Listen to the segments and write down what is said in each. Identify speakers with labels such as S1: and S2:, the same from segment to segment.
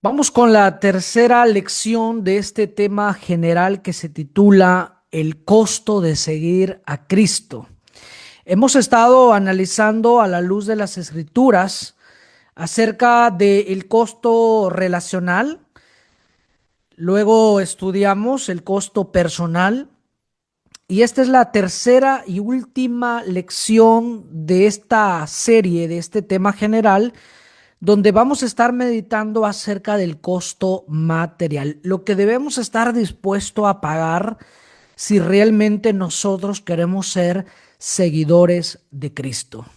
S1: Vamos con la tercera lección de este tema general que se titula El costo de seguir a Cristo. Hemos estado analizando a la luz de las Escrituras acerca del costo relacional, luego estudiamos el costo personal y esta es la tercera y última lección de esta serie, de este tema general, donde vamos a estar meditando acerca del costo material, lo que debemos estar dispuesto a pagar si realmente nosotros queremos ser seguidores de Cristo.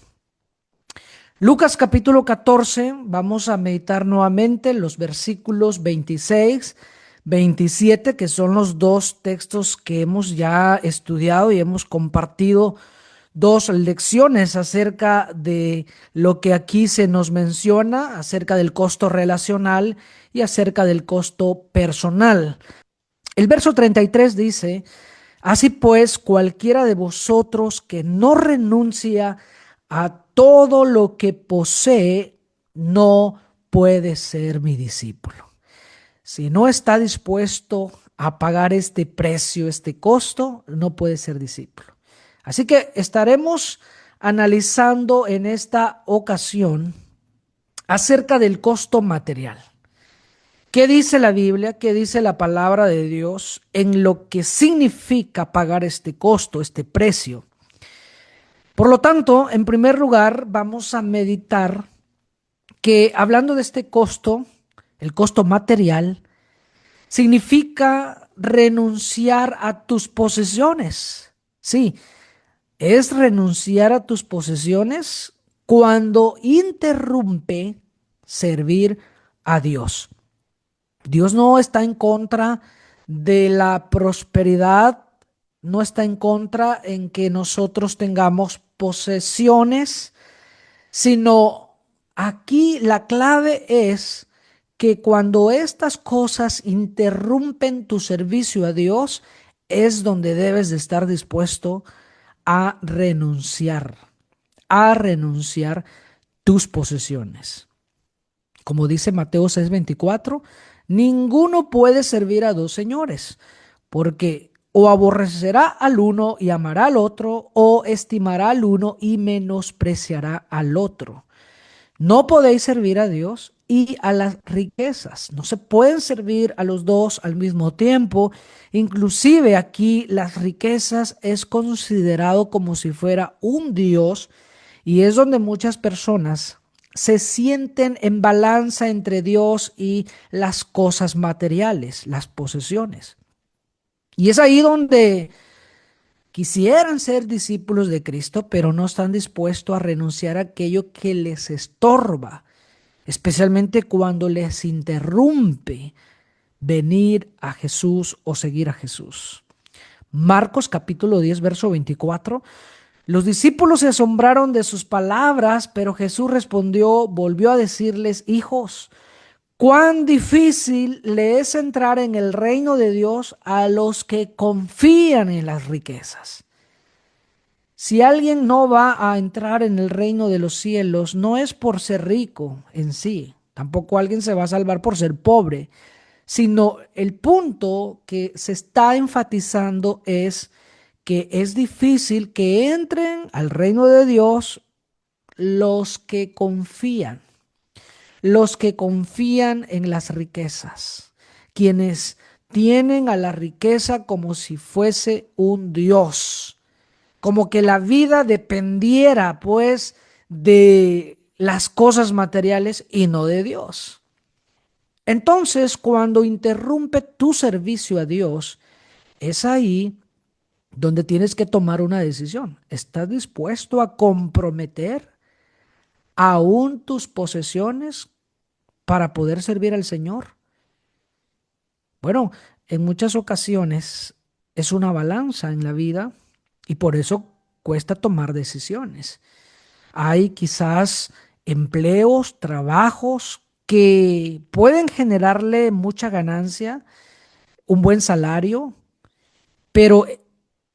S1: Lucas capítulo 14, vamos a meditar nuevamente los versículos 26, 27, que son los dos textos que hemos ya estudiado y hemos compartido dos lecciones acerca de lo que aquí se nos menciona, acerca del costo relacional y acerca del costo personal. El verso 33 dice: Así pues, cualquiera de vosotros que no renuncia a todo lo que posee, no puede ser mi discípulo. Si no está dispuesto a pagar este precio, este costo, no puede ser discípulo. Así que estaremos analizando en esta ocasión acerca del costo material. ¿Qué dice la Biblia? ¿Qué dice la palabra de Dios en lo que significa pagar este costo, este precio? Por lo tanto, en primer lugar, vamos a meditar que hablando de este costo, el costo material, significa renunciar a tus posesiones. Sí, es renunciar a tus posesiones cuando interrumpe servir a Dios. Dios no está en contra de la prosperidad, no está en contra en que nosotros tengamos posesiones, sino aquí la clave es que cuando estas cosas interrumpen tu servicio a Dios, es donde debes de estar dispuesto a renunciar tus posesiones. Como dice Mateo 6:24, ninguno puede servir a dos señores, porque o aborrecerá al uno y amará al otro, o estimará al uno y menospreciará al otro. No podéis servir a Dios y a las riquezas. No se pueden servir a los dos al mismo tiempo. Inclusive aquí las riquezas es considerado como si fuera un Dios, y es donde muchas personas se sienten en balanza entre Dios y las cosas materiales, las posesiones. Y es ahí donde quisieran ser discípulos de Cristo, pero no están dispuestos a renunciar a aquello que les estorba, especialmente cuando les interrumpe venir a Jesús o seguir a Jesús. Marcos capítulo 10, verso 24. Los discípulos se asombraron de sus palabras, pero Jesús respondió, volvió a decirles: hijos, cuán difícil le es entrar en el reino de Dios a los que confían en las riquezas. Si alguien no va a entrar en el reino de los cielos, no es por ser rico en sí, tampoco alguien se va a salvar por ser pobre, sino el punto que se está enfatizando es que es difícil que entren al reino de Dios los que confían en las riquezas, quienes tienen a la riqueza como si fuese un Dios, como que la vida dependiera pues de las cosas materiales y no de Dios. Entonces, cuando interrumpe tu servicio a Dios, es ahí donde tienes que tomar una decisión. ¿Estás dispuesto a comprometer aún tus posesiones para poder servir al Señor? Bueno, en muchas ocasiones es una balanza en la vida y por eso cuesta tomar decisiones. Hay quizás empleos, trabajos que pueden generarle mucha ganancia, un buen salario, pero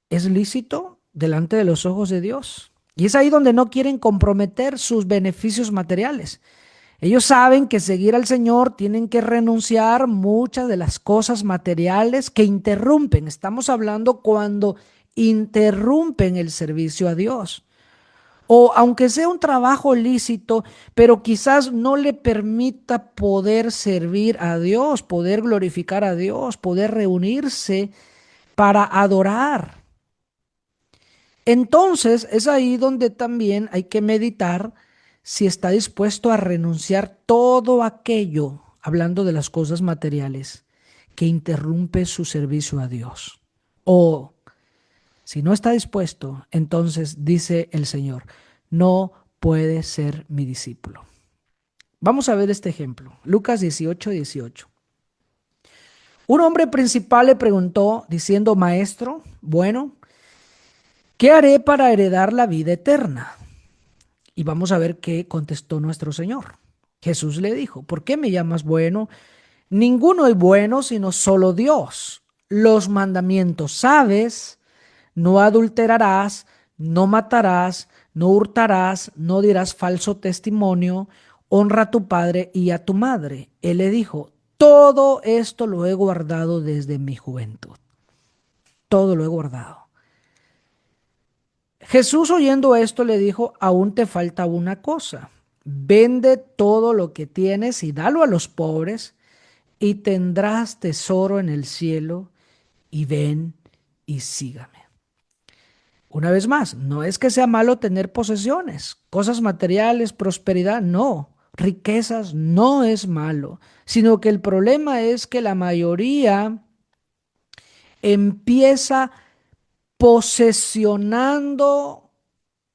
S1: es lícito delante de los ojos de Dios. Y es ahí donde no quieren comprometer sus beneficios materiales. Ellos saben que seguir al Señor tienen que renunciar muchas de las cosas materiales que interrumpen. Estamos hablando cuando interrumpen el servicio a Dios. O aunque sea un trabajo lícito, pero quizás no le permita poder servir a Dios, poder glorificar a Dios, poder reunirse para adorar. Entonces es ahí donde también hay que meditar si está dispuesto a renunciar todo aquello, hablando de las cosas materiales, que interrumpe su servicio a Dios. O si no está dispuesto, entonces dice el Señor, no puede ser mi discípulo. Vamos a ver este ejemplo. Lucas 18:18. Un hombre principal le preguntó, diciendo, Maestro, bueno, ¿qué haré para heredar la vida eterna? Y vamos a ver qué contestó nuestro Señor. Jesús le dijo, ¿por qué me llamas bueno? Ninguno es bueno sino solo Dios. Los mandamientos sabes, no adulterarás, no matarás, no hurtarás, no dirás falso testimonio, honra a tu padre y a tu madre. Él le dijo, todo esto lo he guardado desde mi juventud. Todo lo he guardado. Jesús oyendo esto le dijo, aún te falta una cosa. Vende todo lo que tienes y dalo a los pobres y tendrás tesoro en el cielo y ven y sígame. Una vez más, no es que sea malo tener posesiones, cosas materiales, prosperidad, no. Riquezas no es malo, sino que el problema es que la mayoría empieza posesionando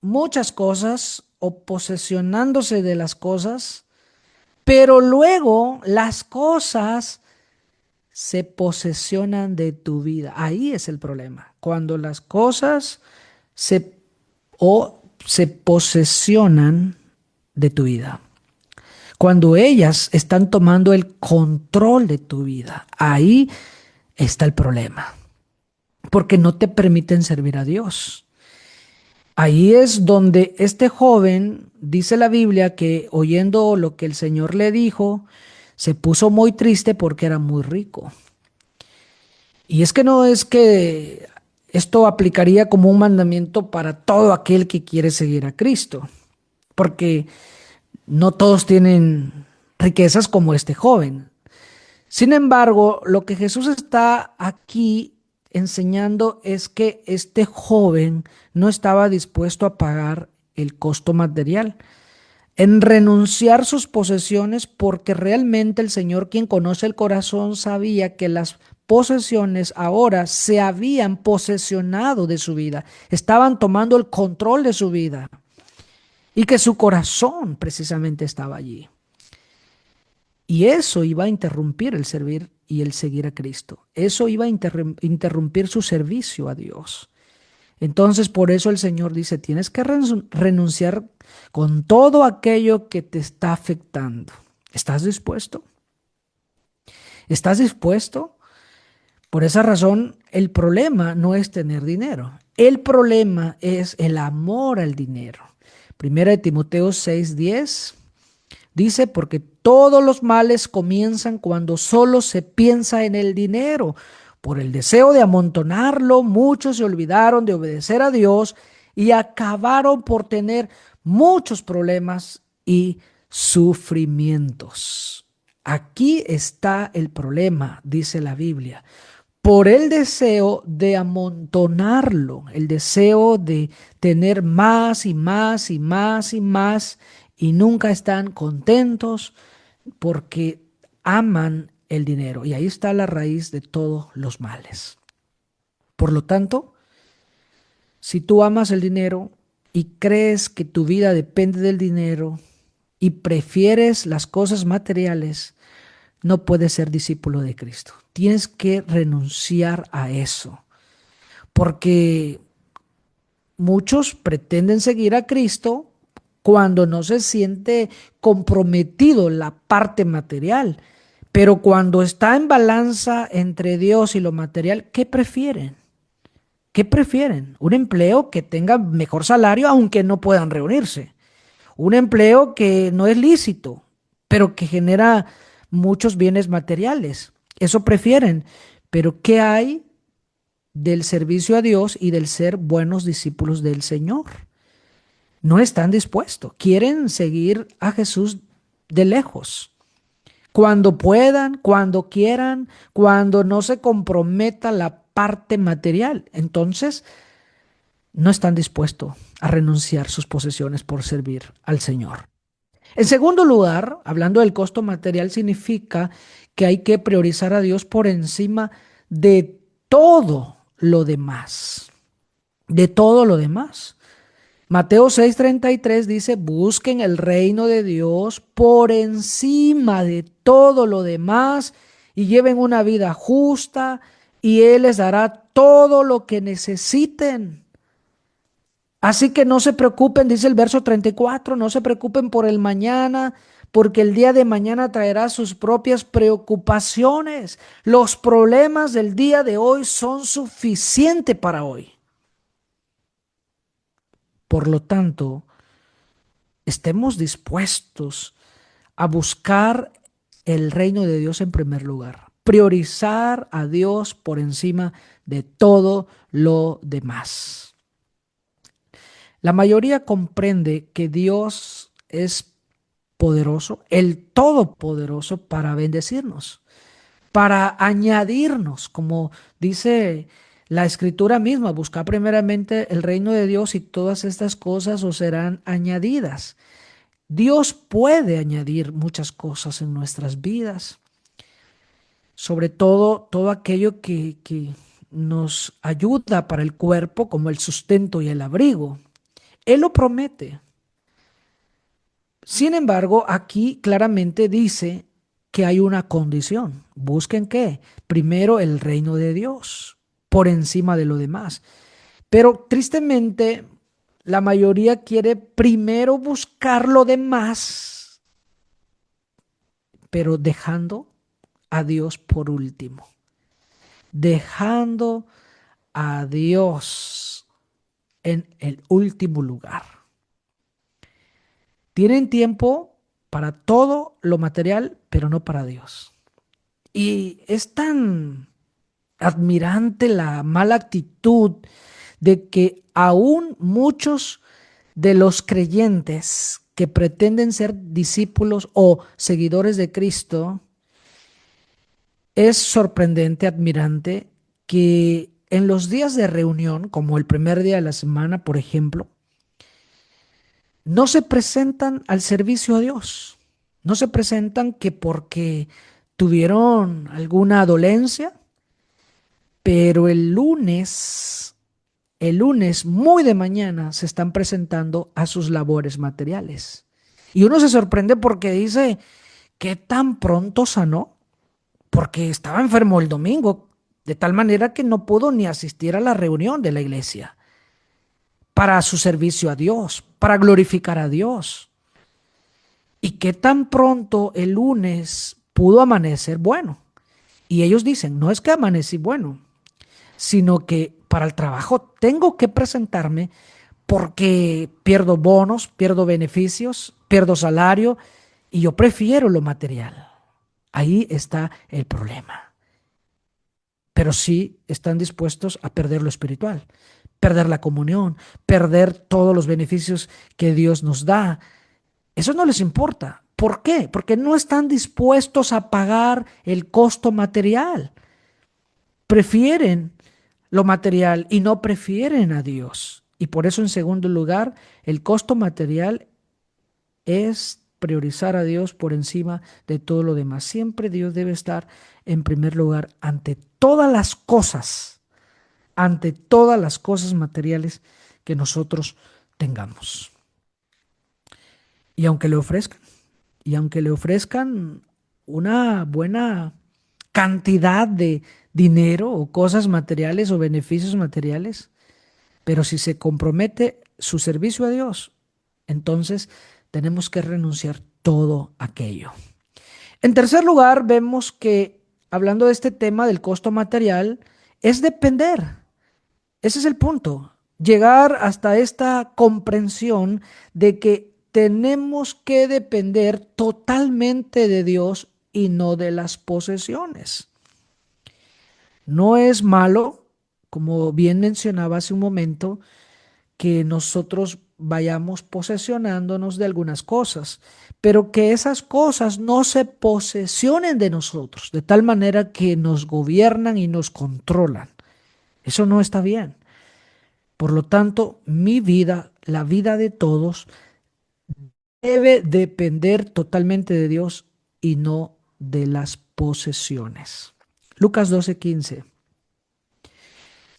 S1: muchas cosas o posesionándose de las cosas, pero luego las cosas se posesionan de tu vida. Ahí es el problema. Cuando las cosas se posesionan de tu vida. Cuando ellas están tomando el control de tu vida, ahí está el problema. Porque no te permiten servir a Dios. Ahí es donde este joven, dice la Biblia, que oyendo lo que el Señor le dijo, se puso muy triste porque era muy rico. Y es que no es que esto aplicaría como un mandamiento para todo aquel que quiere seguir a Cristo, porque no todos tienen riquezas como este joven. Sin embargo, lo que Jesús está aquí enseñando es que este joven no estaba dispuesto a pagar el costo material, en renunciar sus posesiones, porque realmente el Señor, quien conoce el corazón, sabía que las posesiones ahora se habían posesionado de su vida, estaban tomando el control de su vida y que su corazón precisamente estaba allí. Y eso iba a interrumpir el servir y el seguir a Cristo. Eso iba a interrumpir su servicio a Dios. Entonces, por eso el Señor dice, tienes que renunciar con todo aquello que te está afectando. ¿Estás dispuesto? ¿Estás dispuesto? Por esa razón, el problema no es tener dinero. El problema es el amor al dinero. Primera de Timoteo 6:10 dice, porque todos los males comienzan cuando solo se piensa en el dinero. Por el deseo de amontonarlo, muchos se olvidaron de obedecer a Dios y acabaron por tener muchos problemas y sufrimientos. Aquí está el problema, dice la Biblia. Por el deseo de amontonarlo, el deseo de tener más y más y más y más, y nunca están contentos porque aman el dinero. Y ahí está la raíz de todos los males. Por lo tanto, si tú amas el dinero y crees que tu vida depende del dinero y prefieres las cosas materiales, no puedes ser discípulo de Cristo. Tienes que renunciar a eso. Porque muchos pretenden seguir a Cristo cuando no se siente comprometido la parte material. Pero cuando está en balanza entre Dios y lo material, ¿qué prefieren? ¿Qué prefieren? Un empleo que tenga mejor salario aunque no puedan reunirse. Un empleo que no es lícito, pero que genera muchos bienes materiales. Eso prefieren. Pero ¿qué hay del servicio a Dios y del ser buenos discípulos del Señor? No están dispuestos. Quieren seguir a Jesús de lejos. Cuando puedan, cuando quieran, cuando no se comprometa la parte material. Entonces, no están dispuestos a renunciar sus posesiones por servir al Señor. En segundo lugar, hablando del costo material, significa que hay que priorizar a Dios por encima de todo lo demás. De todo lo demás. Mateo 6:33 dice, busquen el reino de Dios por encima de todo lo demás y lleven una vida justa y Él les dará todo lo que necesiten. Así que no se preocupen, dice el verso 34, no se preocupen por el mañana, porque el día de mañana traerá sus propias preocupaciones. Los problemas del día de hoy son suficientes para hoy. Por lo tanto, estemos dispuestos a buscar el reino de Dios en primer lugar, priorizar a Dios por encima de todo lo demás. La mayoría comprende que Dios es poderoso, el todopoderoso, para bendecirnos, para añadirnos, como dice la escritura misma, buscar primeramente el reino de Dios y todas estas cosas os serán añadidas. Dios puede añadir muchas cosas en nuestras vidas, sobre todo aquello que nos ayuda para el cuerpo, como el sustento y el abrigo. Él lo promete. Sin embargo, aquí claramente dice que hay una condición. ¿Busquen qué? Primero el reino de Dios, por encima de lo demás. Pero tristemente, la mayoría quiere primero buscar lo demás, pero dejando a Dios por último. Dejando a Dios en el último lugar. Tienen tiempo para todo lo material, pero no para Dios. Y es tan admirante la mala actitud de que aún muchos de los creyentes que pretenden ser discípulos o seguidores de Cristo, es sorprendente, admirante, que en los días de reunión, como el primer día de la semana, por ejemplo, no se presentan al servicio a Dios. No se presentan que porque tuvieron alguna dolencia, pero el lunes muy de mañana se están presentando a sus labores materiales. Y uno se sorprende porque dice, ¿qué tan pronto sanó? Porque estaba enfermo el domingo, de tal manera que no pudo ni asistir a la reunión de la iglesia para su servicio a Dios, para glorificar a Dios. ¿Y qué tan pronto el lunes pudo amanecer bueno? Y ellos dicen, no es que amanecí bueno, sino que para el trabajo tengo que presentarme porque pierdo bonos, pierdo beneficios, pierdo salario y yo prefiero lo material. Ahí está el problema. Pero sí están dispuestos a perder lo espiritual, perder la comunión, perder todos los beneficios que Dios nos da. Eso no les importa. ¿Por qué? Porque no están dispuestos a pagar el costo material. Prefieren lo material y no prefieren a Dios. Y por eso, en segundo lugar, el costo material es priorizar a Dios por encima de todo lo demás. Siempre Dios debe estar en primer lugar ante todas las cosas materiales que nosotros tengamos. Y aunque le ofrezcan, y aunque le ofrezcan una buena cantidad de dinero o cosas materiales o beneficios materiales, pero si se compromete su servicio a Dios, entonces tenemos que renunciar todo aquello. En tercer lugar, vemos que hablando de este tema del costo material, es depender. Ese es el punto. Llegar hasta esta comprensión de que tenemos que depender totalmente de Dios y no de las posesiones. No es malo, como bien mencionaba hace un momento, que nosotros vayamos posesionándonos de algunas cosas, pero que esas cosas no se posesionen de nosotros, de tal manera que nos gobiernan y nos controlan. Eso no está bien. Por lo tanto, mi vida, la vida de todos, debe depender totalmente de Dios y no de las posesiones. Lucas 12:15.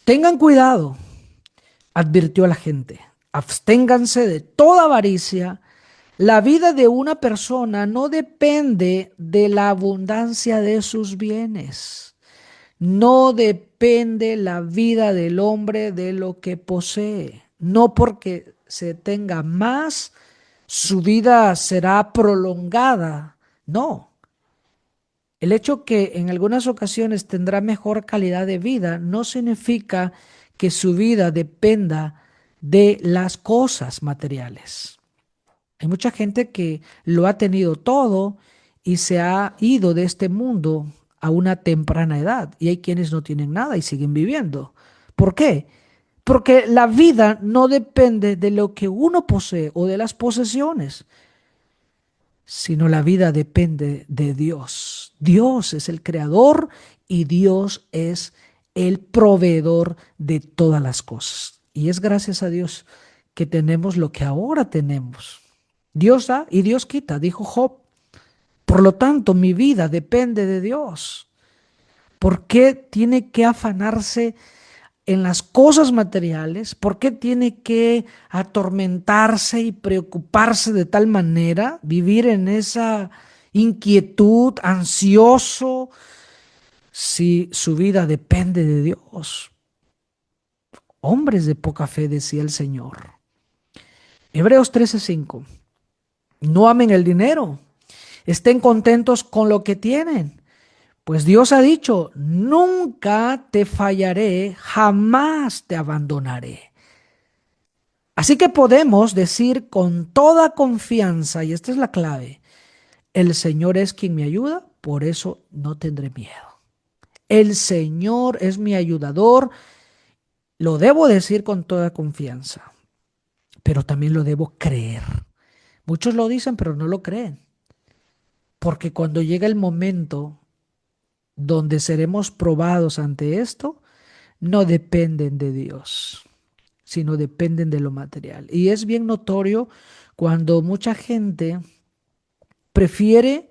S1: Tengan cuidado, advirtió a la gente. Absténganse de toda avaricia. La vida de una persona no depende de la abundancia de sus bienes. No depende la vida del hombre de lo que posee. No porque se tenga más, su vida será prolongada. No. El hecho que en algunas ocasiones tendrá mejor calidad de vida no significa que su vida dependa de las cosas materiales. Hay mucha gente que lo ha tenido todo y se ha ido de este mundo a una temprana edad. Y hay quienes no tienen nada y siguen viviendo. ¿Por qué? Porque la vida no depende de lo que uno posee o de las posesiones, sino la vida depende de Dios. Dios es el creador y Dios es el proveedor de todas las cosas. Y es gracias a Dios que tenemos lo que ahora tenemos. Dios da y Dios quita, dijo Job. Por lo tanto, mi vida depende de Dios. ¿Por qué tiene que afanarse en las cosas materiales? ¿Por qué tiene que atormentarse y preocuparse de tal manera, vivir en esa inquietud, ansioso, si su vida depende de Dios? Hombres de poca fe, decía el Señor. Hebreos 13:5. No amen el dinero, estén contentos con lo que tienen. Pues Dios ha dicho, nunca te fallaré, jamás te abandonaré. Así que podemos decir con toda confianza, y esta es la clave, el Señor es quien me ayuda, por eso no tendré miedo. El Señor es mi ayudador, lo debo decir con toda confianza, pero también lo debo creer. Muchos lo dicen, pero no lo creen, porque cuando llega el momento donde seremos probados ante esto, no dependen de Dios, sino dependen de lo material. Y es bien notorio cuando mucha gente prefiere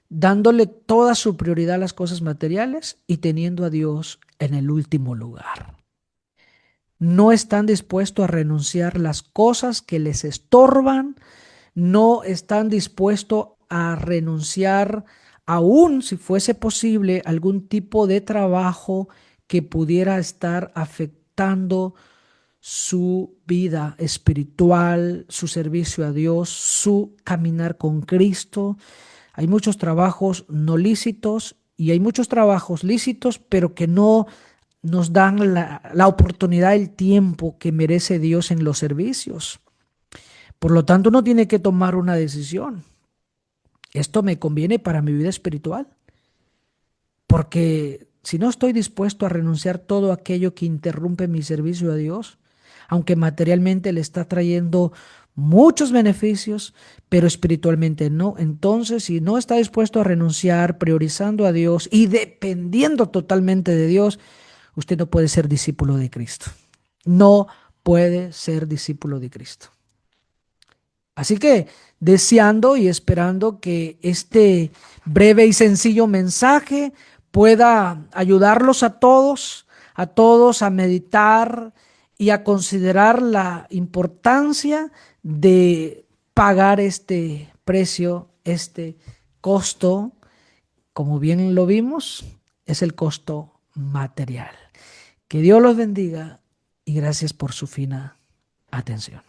S1: dándole toda su prioridad a las cosas materiales y teniendo a Dios en el último lugar. No están dispuestos a renunciar las cosas que les estorban, no están dispuestos a renunciar, aún si fuese posible, algún tipo de trabajo que pudiera estar afectando su vida espiritual, su servicio a Dios, su caminar con Cristo. Hay muchos trabajos no lícitos y hay muchos trabajos lícitos, pero que no nos dan la oportunidad, el tiempo que merece Dios en los servicios. Por lo tanto, uno tiene que tomar una decisión. ¿Esto me conviene para mi vida espiritual? Porque si no estoy dispuesto a renunciar todo aquello que interrumpe mi servicio a Dios, aunque materialmente le está trayendo muchos beneficios, pero espiritualmente no, entonces si no está dispuesto a renunciar, priorizando a Dios y dependiendo totalmente de Dios, usted no puede ser discípulo de Cristo. No puede ser discípulo de Cristo. Así que deseando y esperando que este breve y sencillo mensaje pueda ayudarlos a todos a meditar y a considerar la importancia de pagar este precio, este costo, como bien lo vimos, es el costo material. Que Dios los bendiga y gracias por su fina atención.